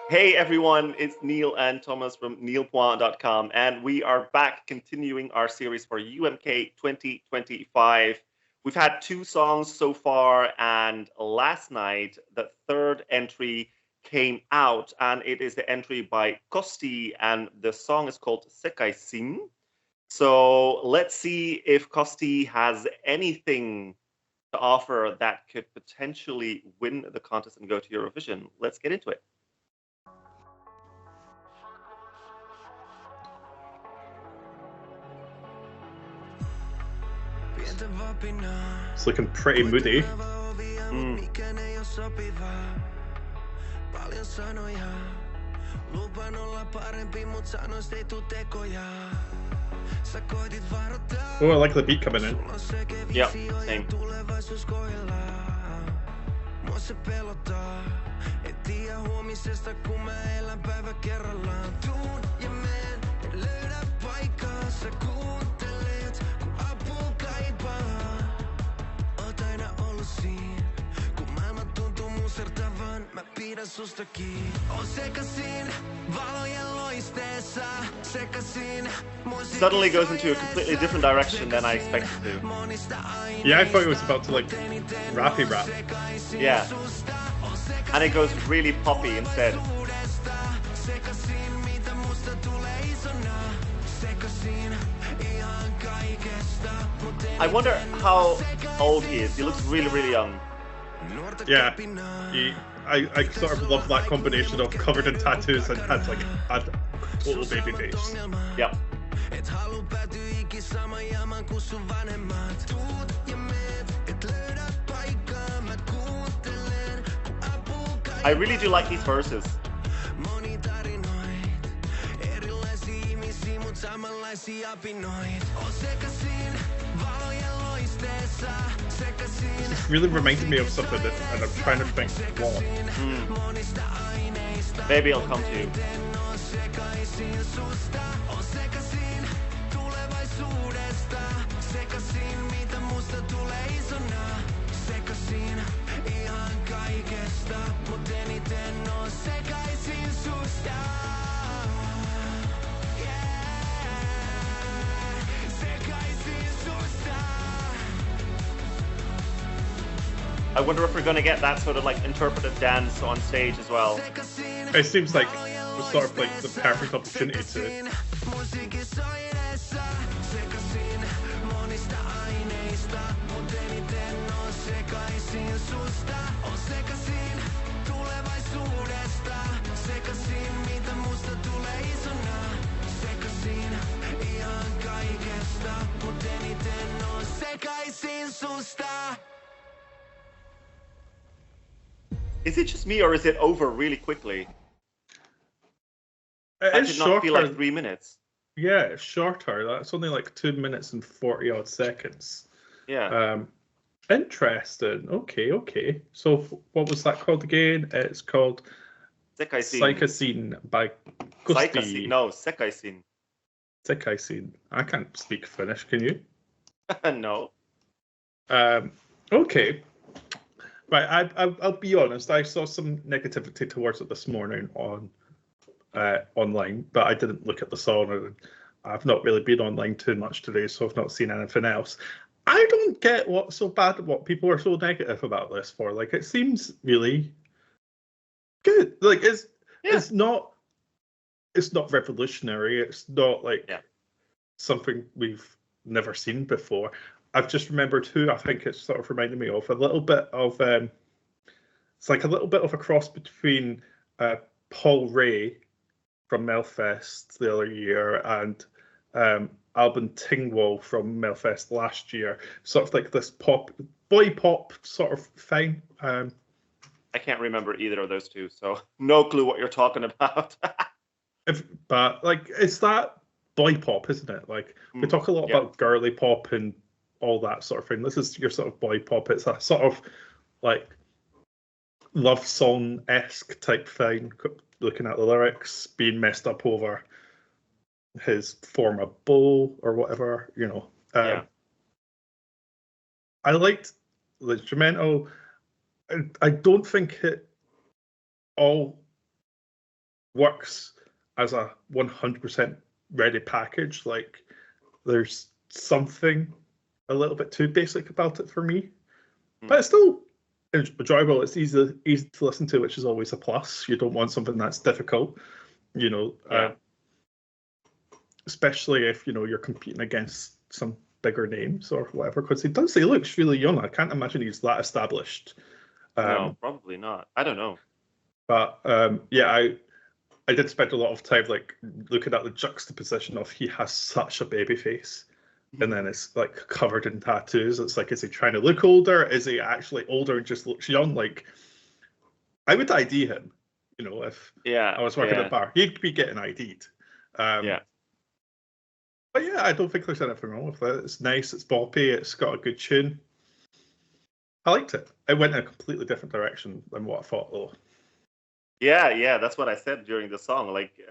Hey everyone, it's Neil and Thomas from neilpoint.com, and we are back continuing our series for UMK 2025. We've had two songs so far, and last night the third entry came out, and it is the entry by Costee, and the song is called Sekaisin. So let's see if Costee has anything to offer that could potentially win the contest and go to Eurovision. Let's get into it. It's looking pretty moody. Oh, I like the beat coming in. Yeah, same. Suddenly goes into a completely different direction than I expected to. Yeah, I thought it was about to like rappy rap. Yeah. And it goes really poppy instead. I wonder how old he is. He looks really, really young. Yeah, I sort of love that combination of covered in tattoos and had little baby face. Yep. I really do like these verses. This really reminded me of something that, and I'm trying to think what. Maybe I'll come to you. I wonder if we're going to get that sort of like interpretive dance on stage as well. It seems like it's sort of like the perfect opportunity to. Is it just me, or is it over really quickly? It did not feel like 3 minutes. Yeah, it's shorter. That's only like 2 minutes and 40 odd seconds. Yeah. Interesting. Okay. So what was that called again? It's called Sekaisin by costee. No, Sekaisin. Sekaisin. I can't speak Finnish. Can you? No. Okay. Right. I'll be honest. I saw some negativity towards it this morning on online, but I didn't look at the song. And I've not really been online too much today, so I've not seen anything else. I don't get what's so bad, what people are so negative about this for. Like, it seems really good. Like, it's not revolutionary. It's not like something we've never seen before. I've just remembered who I think it's sort of reminded me of a little bit of. It's like a little bit of a cross between Paul Ray from Melfest the other year and Albin Tingwall from Melfest last year. Sort of like this boy pop sort of thing. I can't remember either of those two, so no clue what you're talking about. But like, it's that boy pop, isn't it? Like, we talk a lot about girly pop and all that sort of thing. This is your sort of boy pop. It's a sort of like love song-esque type thing, looking at the lyrics, being messed up over his former beau or whatever, you know. I liked the instrumental. I don't think it all works as a 100% ready package. Like, there's something a little bit too basic about it for me, but it's still enjoyable. It's easy to listen to, which is always a plus. You don't want something that's difficult, you know, especially if, you know, you're competing against some bigger names or whatever, because he looks really young. I can't imagine he's that established. No, probably not. I don't know. But yeah, I did spend a lot of time like looking at the juxtaposition of he has such a baby face, and then it's like covered in tattoos. It's like, is he trying to look older? Is he actually older and just looks young? Like, I would ID him, you know, if I was working at a bar. He'd be getting ID'd. But yeah, I don't think there's anything wrong with it. It's nice, it's boppy, it's got a good tune. I liked it. It went in a completely different direction than what I thought, though. Yeah, that's what I said during the song. Like,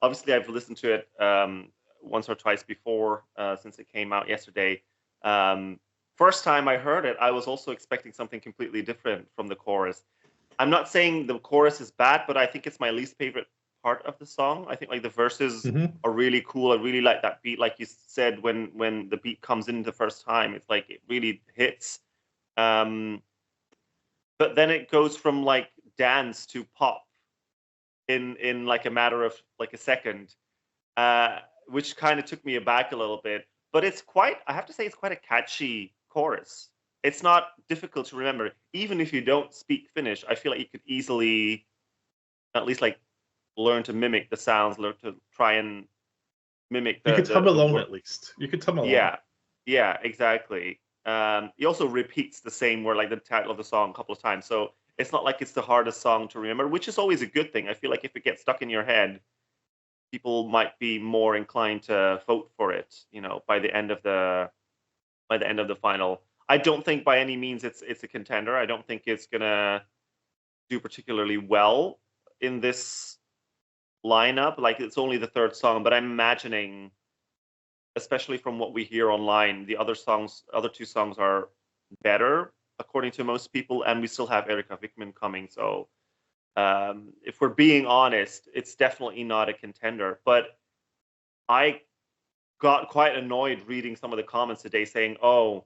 obviously, I've listened to it once or twice before since it came out yesterday. First time I heard it, I was also expecting something completely different from the chorus. I'm not saying the chorus is bad, but I think it's my least favorite part of the song. I think like the verses are really cool. I really like that beat, like you said, when the beat comes in the first time, it's like it really hits. But then it goes from like dance to pop in like a matter of like a second, which kind of took me aback a little bit. But I have to say, it's quite a catchy chorus. It's not difficult to remember. Even if you don't speak Finnish, I feel like you could easily at least like learn to mimic the sounds, learn to try and mimic the... You could hum along at least. You could hum along. Yeah, exactly. He also repeats the same word, like the title of the song, a couple of times. So it's not like it's the hardest song to remember, which is always a good thing. I feel like if it gets stuck in your head, people might be more inclined to vote for it, you know, by the end of the final. I don't think by any means it's a contender. I don't think it's gonna do particularly well in this lineup. Like, it's only the third song, but I'm imagining, especially from what we hear online, the other two songs are better according to most people, and we still have Erika Wickman coming. So if we're being honest, it's definitely not a contender. But I got quite annoyed reading some of the comments today saying, "Oh,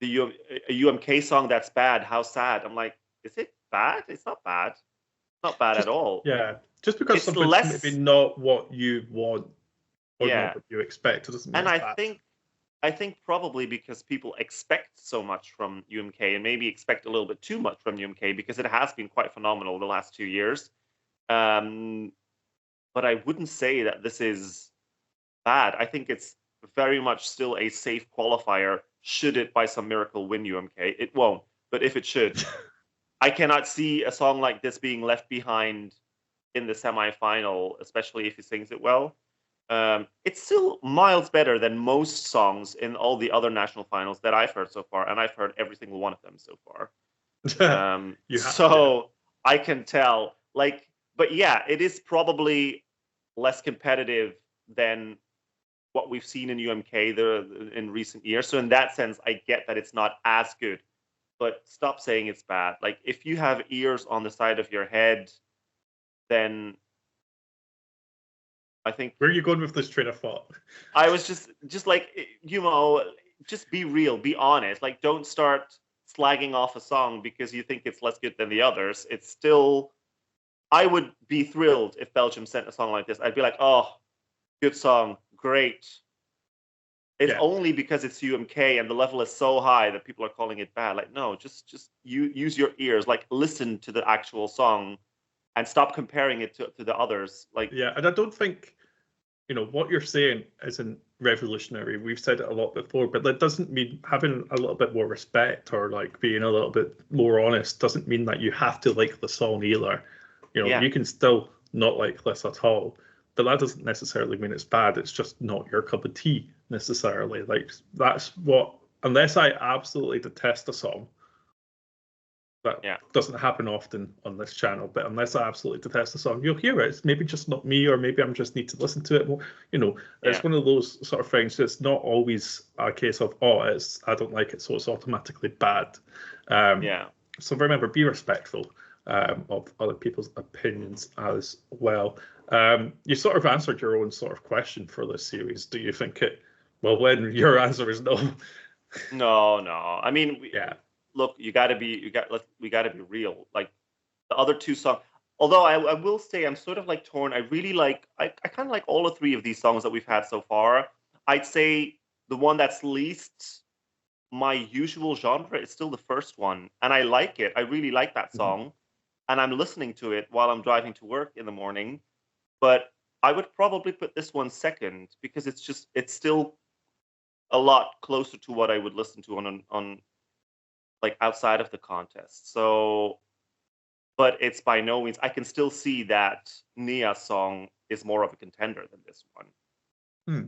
a UMK song, that's bad. How sad." I'm like, is it bad? It's not bad. It's not bad at all. Yeah, just because something's maybe not what you want or not what you expect, it doesn't mean it's bad. I think probably because people expect so much from UMK and maybe expect a little bit too much from UMK because it has been quite phenomenal the last 2 years. But I wouldn't say that this is bad. I think it's very much still a safe qualifier. Should it by some miracle win UMK? It won't. But if it should, I cannot see a song like this being left behind in the semifinal, especially if he sings it well. It's still miles better than most songs in all the other national finals that I've heard so far, and I've heard every single one of them so far. I can tell. Like, but yeah, it is probably less competitive than what we've seen in UMK in recent years. So in that sense, I get that it's not as good. But stop saying it's bad. Like, if you have ears on the side of your head, then I think... Where are you going with this train of thought? I was just like, you know, just be real, be honest. Like, don't start slagging off a song because you think it's less good than the others. It's still... I would be thrilled if Belgium sent a song like this. I'd be like, oh, good song, great. It's only because it's UMK and the level is so high that people are calling it bad. Like, no, just use your ears. Like, listen to the actual song and stop comparing it to the others. Like, yeah, and I don't think, you know, what you're saying isn't revolutionary. We've said it a lot before, but that doesn't mean having a little bit more respect or like being a little bit more honest doesn't mean that you have to like the song either. You know, you can still not like this at all. But that doesn't necessarily mean it's bad. It's just not your cup of tea necessarily. Like, that's what, unless I absolutely detest a song, that doesn't happen often on this channel, but unless I absolutely detest a song, you'll hear it. It's maybe just not me, or maybe I'm just need to listen to it more. You know, it's one of those sort of things. It's not always a case of, oh, I don't like it, so it's automatically bad. So remember, be respectful. of other people's opinions as well. You sort of answered your own sort of question for this series. Do you think it will win? Your answer is no. No. I mean, Yeah. Look, we got to be real. Like the other two songs. Although I will say I'm sort of like torn. I kind of like all three of these songs that we've had so far. I'd say the one that's least my usual genre is still the first one, and I like it. I really like that song, and I'm listening to it while I'm driving to work in the morning. But I would probably put this one second because it's still a lot closer to what I would listen to on like outside of the contest. So, but it's by no means. I can still see that Nia's song is more of a contender than this one.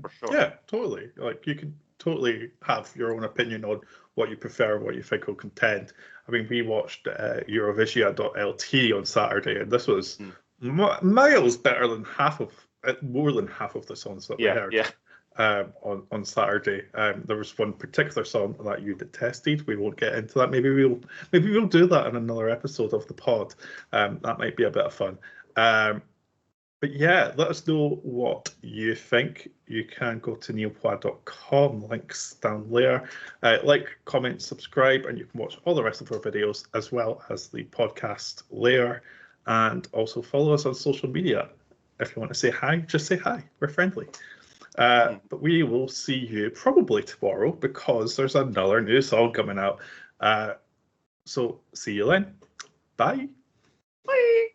For sure. Yeah, totally. Like you can totally have your own opinion on what you prefer, what you think will contend. I mean, we watched Eurovision.lt on Saturday, and this was miles better than more than half of the songs that we heard. Yeah. On Saturday, there was one particular song that you detested. We won't get into that. Maybe we'll do that in another episode of the pod. That might be a bit of fun. But yeah, let us know what you think. You can go to neilpoir.com, links down there. Like, comment, subscribe, and you can watch all the rest of our videos as well as the podcast layer. And also follow us on social media. If you want to say hi, just say hi. We're friendly. But we will see you probably tomorrow because there's another new song coming out. So see you then. Bye. Bye.